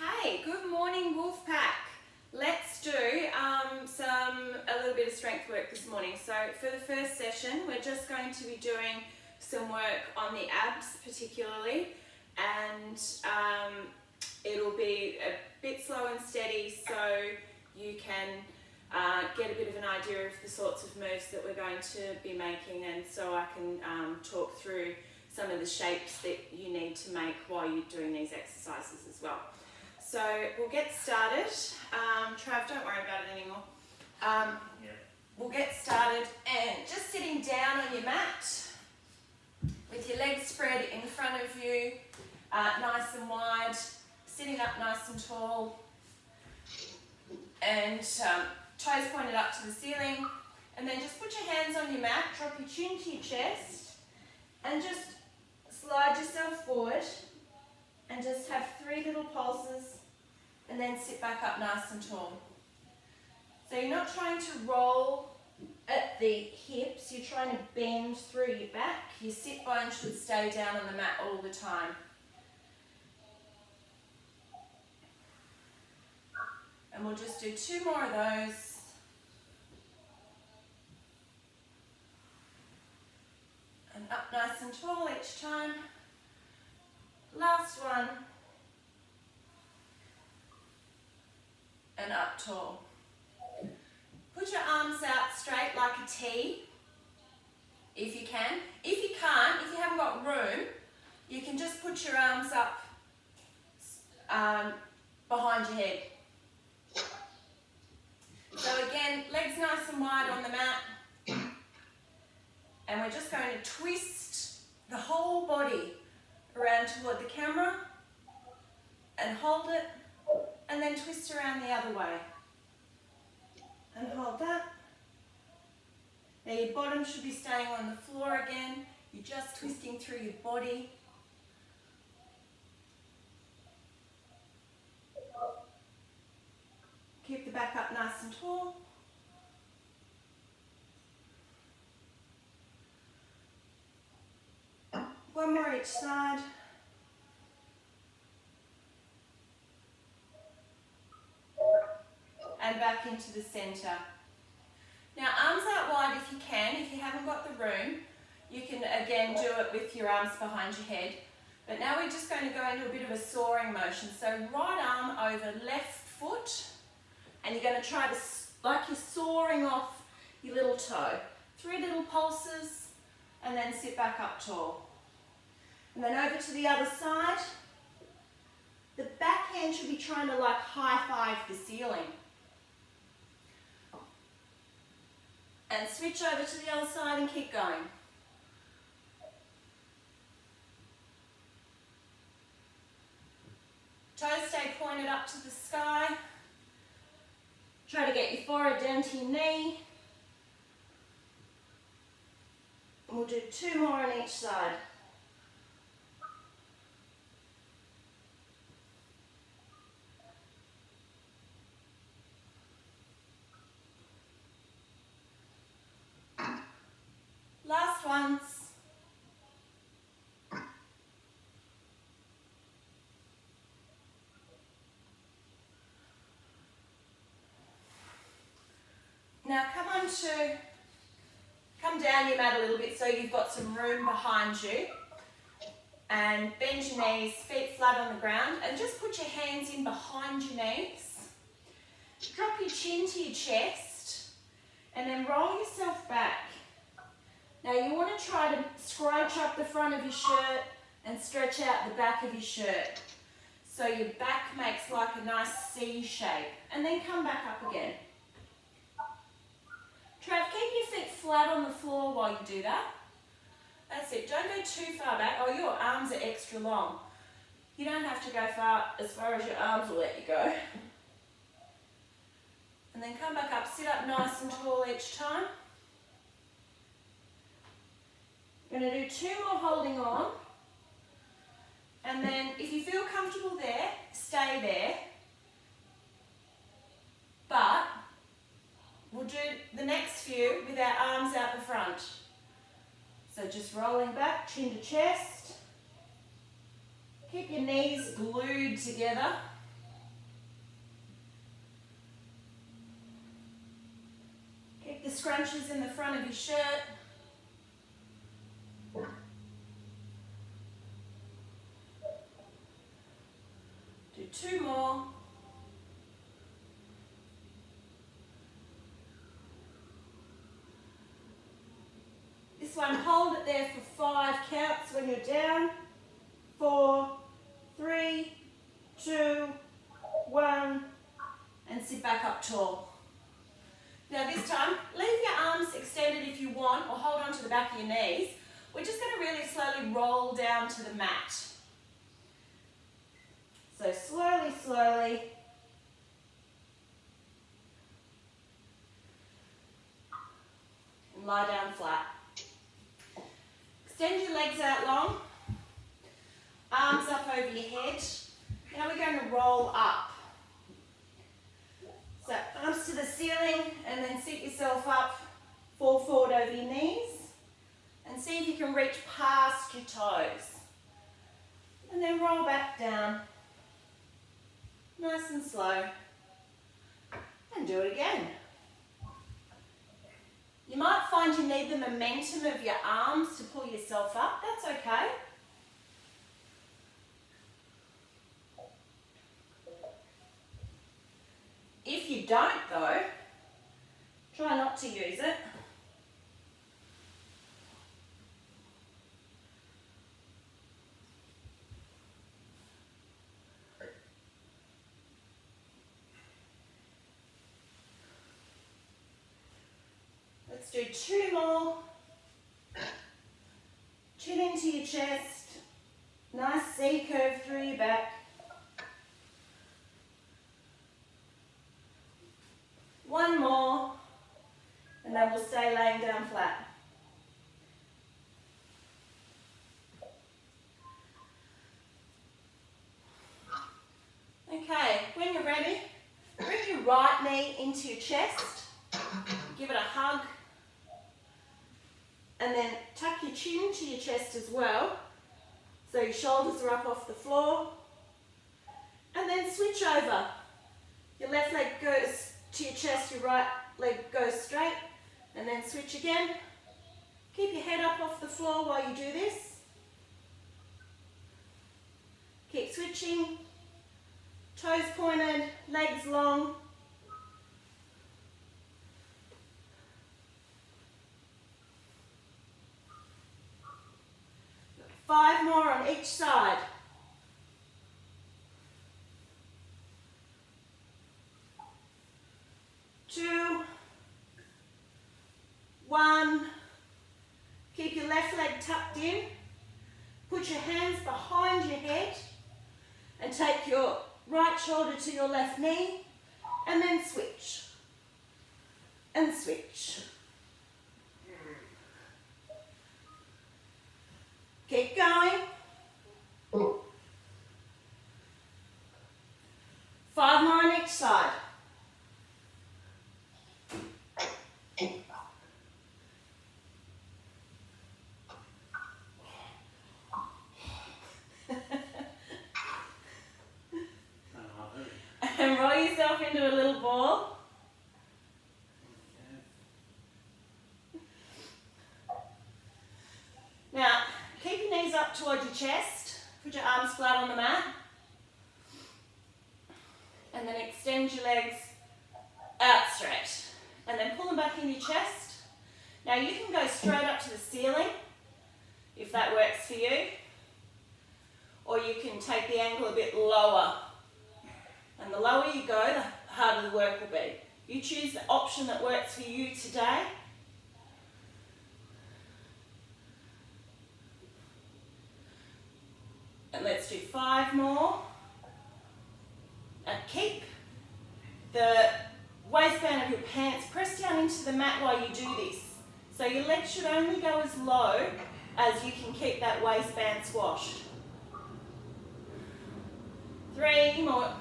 Okay, good morning Wolfpack. Let's do a little bit of strength work this morning. So for the first session, we're just going to be doing some work on the abs particularly, and it'll be a bit slow and steady so you can get a bit of an idea of the sorts of moves that we're going to be making, and so I can talk through some of the shapes that you need to make while you're doing these exercises as well. So we'll get started. Trav, don't worry about it anymore. We'll get started and just sitting down on your mat with your legs spread in front of you, nice and wide, sitting up nice and tall, and toes pointed up to the ceiling, and then just put your hands on your mat, drop your chin to your chest, and just slide yourself forward and just have 3 little pulses, and then sit back up nice and tall. So you're not trying to roll at the hips, you're trying to bend through your back. Your sit bone should stay down on the mat all the time. And we'll just do 2 more of those. And up nice and tall each time. Last one. And up tall. Put your arms out straight like a T, if you can. If you can't, if you haven't got room, you can just put your arms up behind your head. So again, legs nice and wide on the mat. And we're just going to twist the whole body around toward the camera and hold it, and then twist around the other way. And hold that. Now your bottom should be staying on the floor again. You're just twisting through your body. Keep the back up nice and tall. One more each side. And back into the centre. Now arms out wide if you can. If you haven't got the room, you can again do it with your arms behind your head. But now we're just going to go into a bit of a soaring motion. So right arm over left foot, and you're going to try to, like you're soaring off your little toe. 3 little pulses, and then sit back up tall. And then over to the other side. The back hand should be trying to like high five the ceiling. And switch over to the other side and keep going. Toes stay pointed up to the sky. Try to get your forehead down to your knee. And we'll do 2 more on each side. Last ones. Now come down your mat a little bit so you've got some room behind you, and bend your knees, feet flat on the ground, and just put your hands in behind your knees. Drop your chin to your chest, and then roll yourself back. Now you want to try to scrunch up the front of your shirt and stretch out the back of your shirt. So your back makes like a nice C shape. And then come back up again. Trav, keep your feet flat on the floor while you do that. That's it. Don't go too far back. Oh, your arms are extra long. You don't have to go as far as your arms will let you go. And then come back up. Sit up nice and tall each time. We're going to do 2 more holding on, and then if you feel comfortable there, stay there, but we'll do the next few with our arms out the front. So just rolling back, chin to chest, keep your knees glued together, scrunches in the front of your shirt. Do 2 more. This one, hold it there for 5 counts when you're down. 4, 3, 2, 1, and sit back up tall. Now this time, leave your arms extended if you want, or hold on to the back of your knees. We're just going to really slowly roll down to the mat. So slowly, slowly. And lie down flat. Extend your legs out long. Arms up over your head. Now we're going to roll up. So arms to the ceiling, and then sit yourself up, fall forward over your knees, and see if you can reach past your toes. And then roll back down. Nice and slow. And do it again. You might find you need the momentum of your arms to pull yourself up. That's okay. If you don't though, try not to use it. Let's do 2 more. Chin into your chest. Nice C curve through your back. 1 more, and then we'll stay laying down flat. Okay, when you're ready, bring your right knee into your chest, give it a hug, and then tuck your chin to your chest as well, so your shoulders are up off the floor, and then switch over. Your left leg goes to your chest, your right leg goes straight, and then switch again. Keep your head up off the floor while you do this. Keep switching, toes pointed, legs long. 5 more on each side. 2, 1. Keep your left leg tucked in. Put your hands behind your head and take your right shoulder to your left knee, and then switch and switch. Keep going. 5 more on each side. And roll yourself into a little ball. Now, keep your knees up towards your chest. Put your arms flat on the mat. And then extend your legs out straight. And then pull them back in your chest. Now you can go straight up to the ceiling, if that works for you. Or you can take the angle a bit lower. And the lower you go, the harder the work will be. You choose the option that works for you today. And let's do 5 more. And keep the waistband of your pants pressed down into the mat while you do this. So your legs should only go as low as you can keep that waistband squashed. 3 more.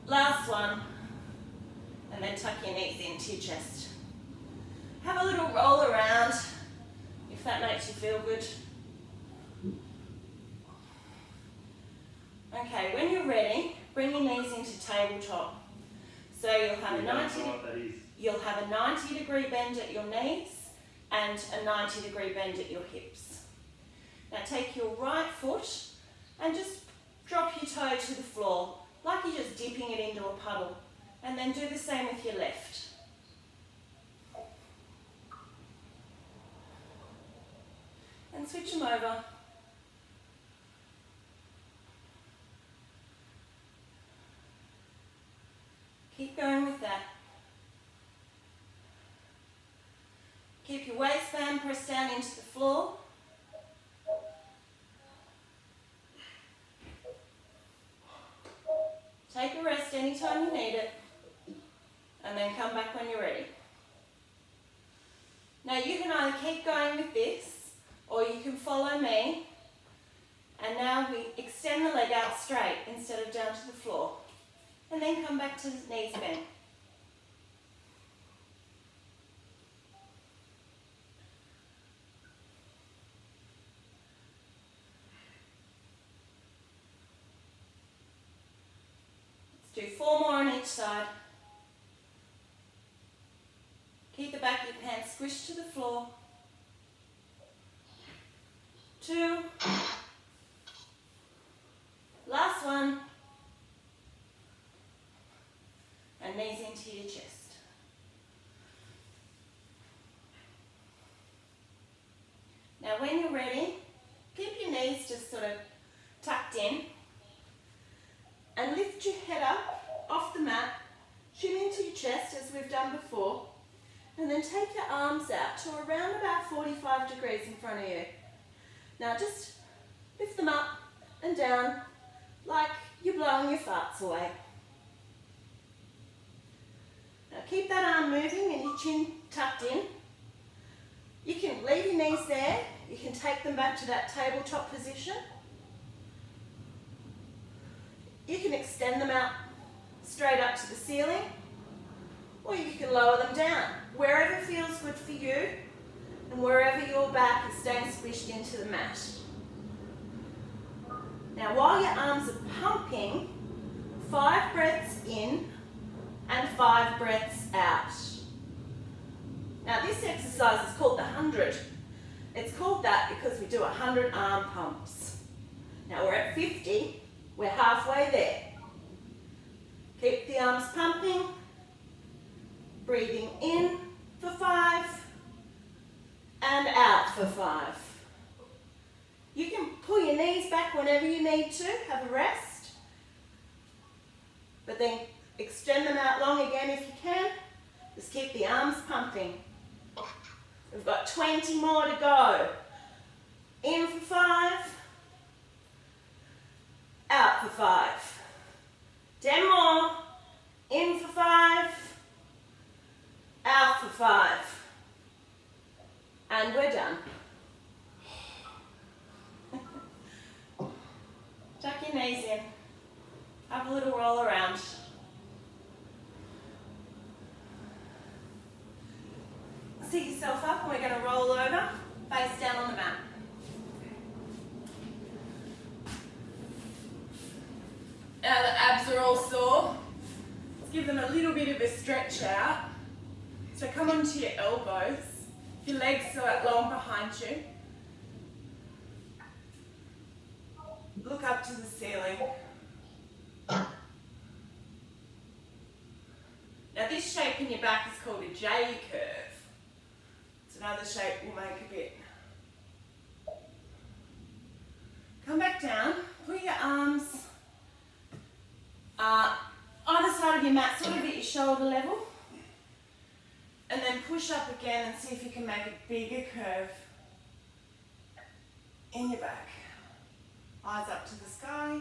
Last one. And then tuck your knees into your chest. Have a little roll around if that makes you feel good. Okay, when you're ready, bring your knees into tabletop. So you'll have a 90-degree bend at your knees and a 90-degree bend at your hips. Now take your right foot and just drop your toe to the floor, like you're just dipping it into a puddle. And then do the same with your left. And switch them over. Keep going with that. Keep your waistband pressed down into the floor. Take a rest anytime you need it, and then come back when you're ready. Now you can either keep going with this, or you can follow me, and now we extend the leg out straight instead of down to the floor, and then come back to knees bent. Do 4 more on each side. Keep the back of your pants squished to the floor. 2. Last one. And knees into your chest. Now when you're ready, keep your knees just sort of tucked in. And lift your head up off the mat, chin into your chest as we've done before, and then take your arms out to around about 45 degrees in front of you. Now just lift them up and down like you're blowing your farts away. Now keep that arm moving and your chin tucked in. You can leave your knees there, you can take them back to that tabletop position. You can extend them out straight up to the ceiling, or you can lower them down, wherever feels good for you and wherever your back is staying squished into the mat. Now while your arms are pumping, 5 breaths in and 5 breaths out. Now this exercise is called the 100. It's called that because we do 100 arm pumps. Now we're at 50. We're halfway there. Keep the arms pumping, breathing in for 5 and out for 5. You can pull your knees back whenever you need to, have a rest, but then extend them out long again if you can. Just keep the arms pumping. We've got 20 more to go. In for 5. Out for 5. 10 more. In for 5. Out for 5. And we're done. Tuck your knees in. Have a little roll around. Sit yourself up and we're going to roll over, face down on the mat. Now the abs are all sore. Let's give them a little bit of a stretch out. So come onto your elbows. Your legs are out long behind you. Look up to the ceiling. Now this shape in your back is called a J curve. It's another shape we'll make a bit. Come back down, put your arms either side of your mat, sort of at your shoulder level. And then push up again and see if you can make a bigger curve in your back. Eyes up to the sky.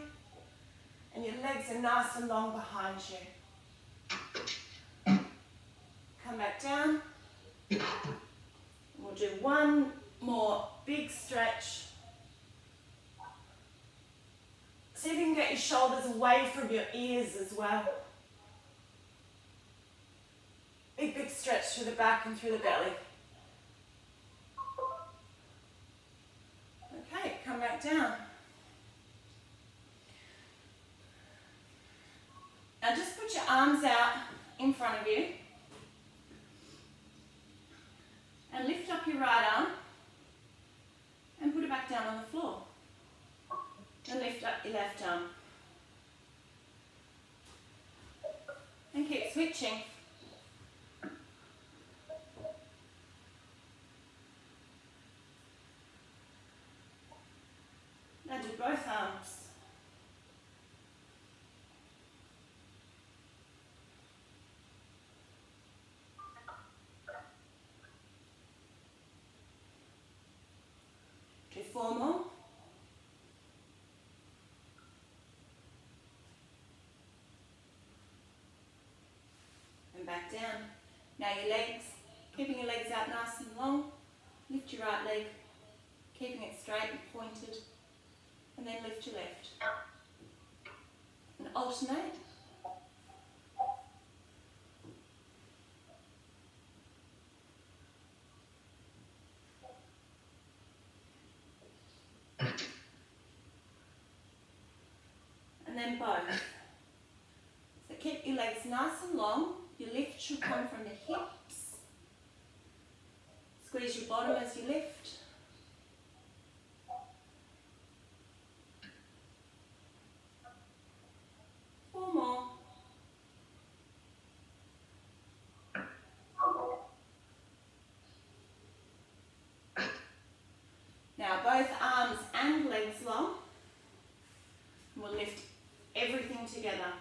And your legs are nice and long behind you. Come back down. We'll do one more big stretch. See if you can get your shoulders away from your ears as well. Big stretch through the back and through the belly. Okay, come back down. arms out in front of you. And lift up your right arm and put it back down on the floor. And lift up your left arm. And keep switching. Now do both arms. Do 4 more. And back down. Now your legs, keeping your legs out nice and long. Lift your right leg, keeping it straight and pointed. And then lift your left. And alternate. And then both. So keep your legs nice and long. Your lift should come from the hips. Squeeze your bottom as you lift. More. Now both arms and legs long. We'll lift everything together.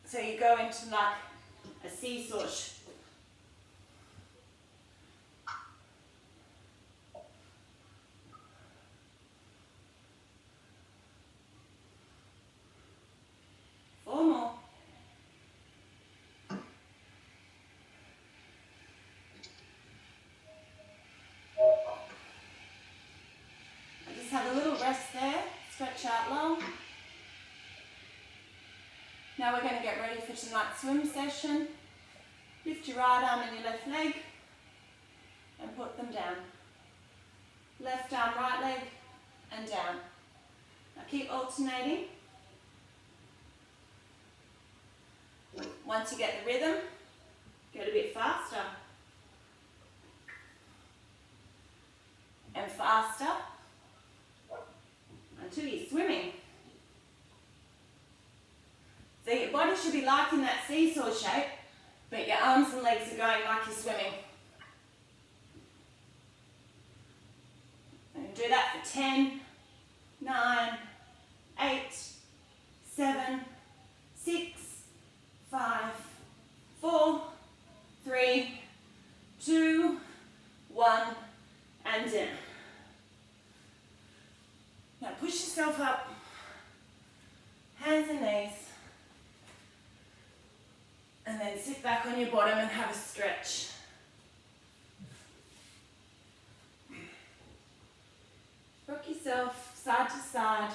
So you go into like a seesaw. Have a little rest there, stretch out long. Now we're going to get ready for tonight's swim session. Lift your right arm and your left leg and put them down. Left arm, right leg and down. Now keep alternating. Once you get the rhythm, go a bit faster. And faster. Until you're swimming. So your body should be liking that seesaw shape, but your arms and legs are going like you're swimming. And do that for 10, 9, 8, 7, 6, 5, 4, 3, 2, 1, and down. Now push yourself up, hands and knees, and then sit back on your bottom and have a stretch. Rock yourself side to side.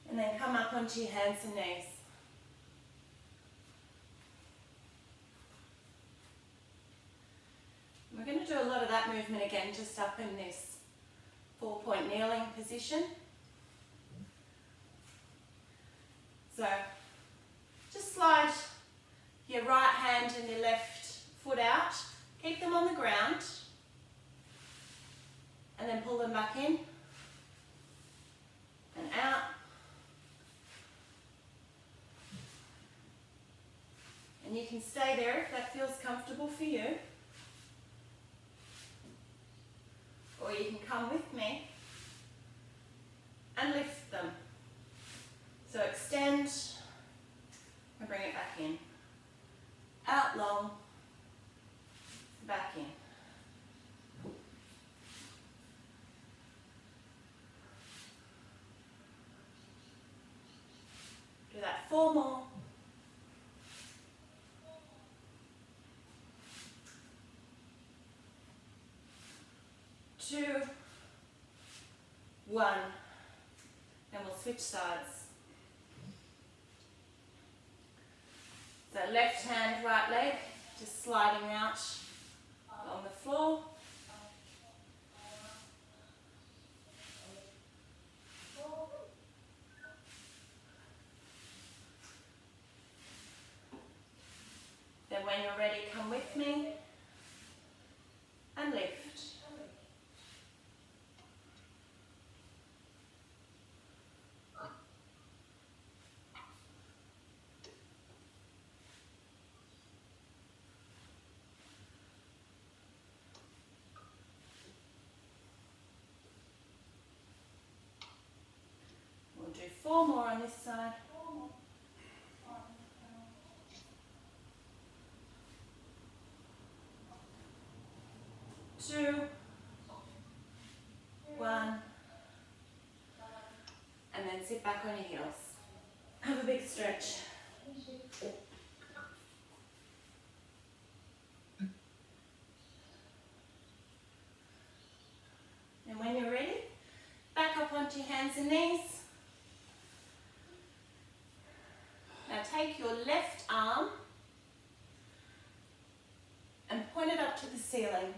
And then come up onto your hands and knees. We're going to do a lot of that movement again, just up in this 4-point kneeling position. So, just slide your right hand and your left foot out. Keep them on the ground. And then pull them back in. And out. And you can stay there if that feels comfortable for you. Or you can come with me and lift them. So extend and bring it back in. Out long, back in. Do that 4 more. 2, 1, and we'll switch sides. So left hand, right leg, just sliding out on the floor. when you're ready, come with me and lift. We'll do 4 more on this side. 2, 1, and then sit back on your heels. Have a big stretch. And when you're ready, back up onto your hands and knees. Now take your left arm and point it up to the ceiling.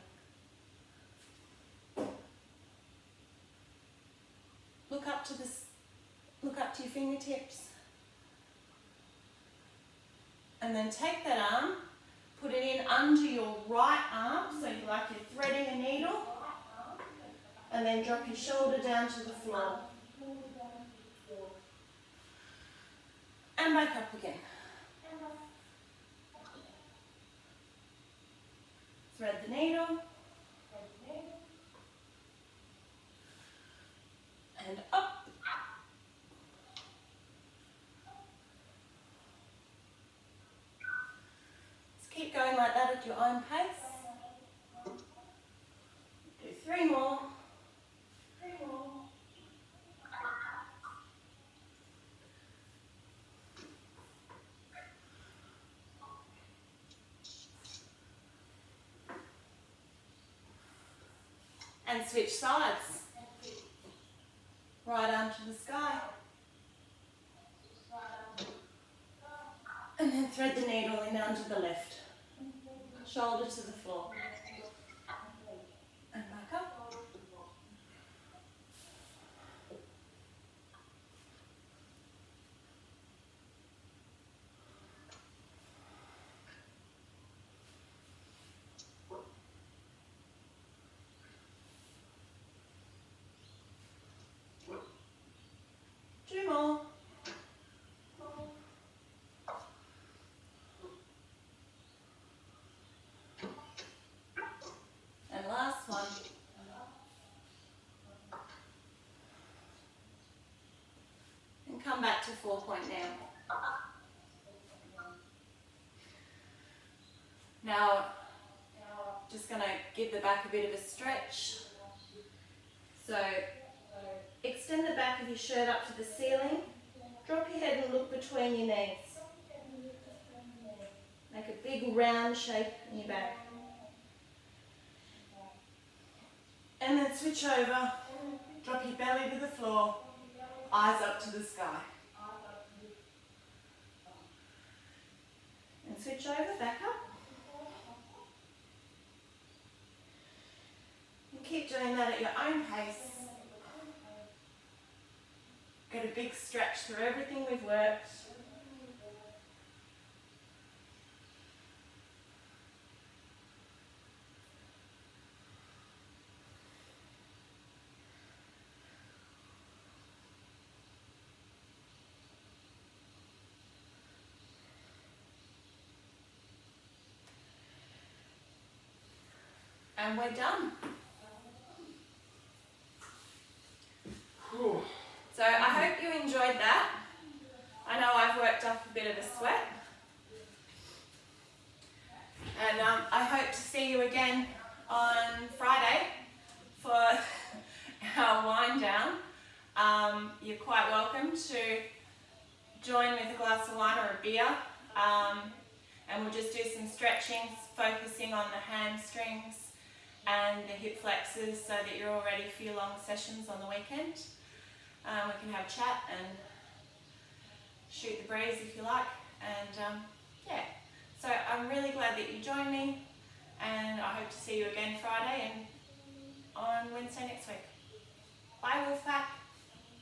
Look up to your fingertips. And then take that arm, put it in under your right arm, so you're like you're threading a needle. And then drop your shoulder down to the floor. And back up again. Thread the needle. And up. Just keep going like that at your own pace. Do 3 more. And switch sides. Right arm to the sky. And then thread the needle in under the left. Shoulder to the floor. And back up. More. And last one. And come back to 4 point now. Now, just going to give the back a bit of a stretch. So, extend the back of your shirt up to the ceiling. Drop your head and look between your knees. Make a big round shape in your back. And then switch over. Drop your belly to the floor. Eyes up to the sky. And switch over, back up. And keep doing that at your own pace. Get a big stretch through everything we've worked. And we're done. Whew. So I hope you enjoyed that. I know I've worked up a bit of a sweat. And I hope to see you again on Friday for our wind down. You're quite welcome to join with a glass of wine or a beer. And we'll just do some stretching, focusing on the hamstrings and the hip flexors so that you're all ready for your long sessions on the weekend. We can have a chat and shoot the breeze if you like. And yeah, so I'm really glad that you joined me, and I hope to see you again Friday and on Wednesday next week. Bye, Wolfpack.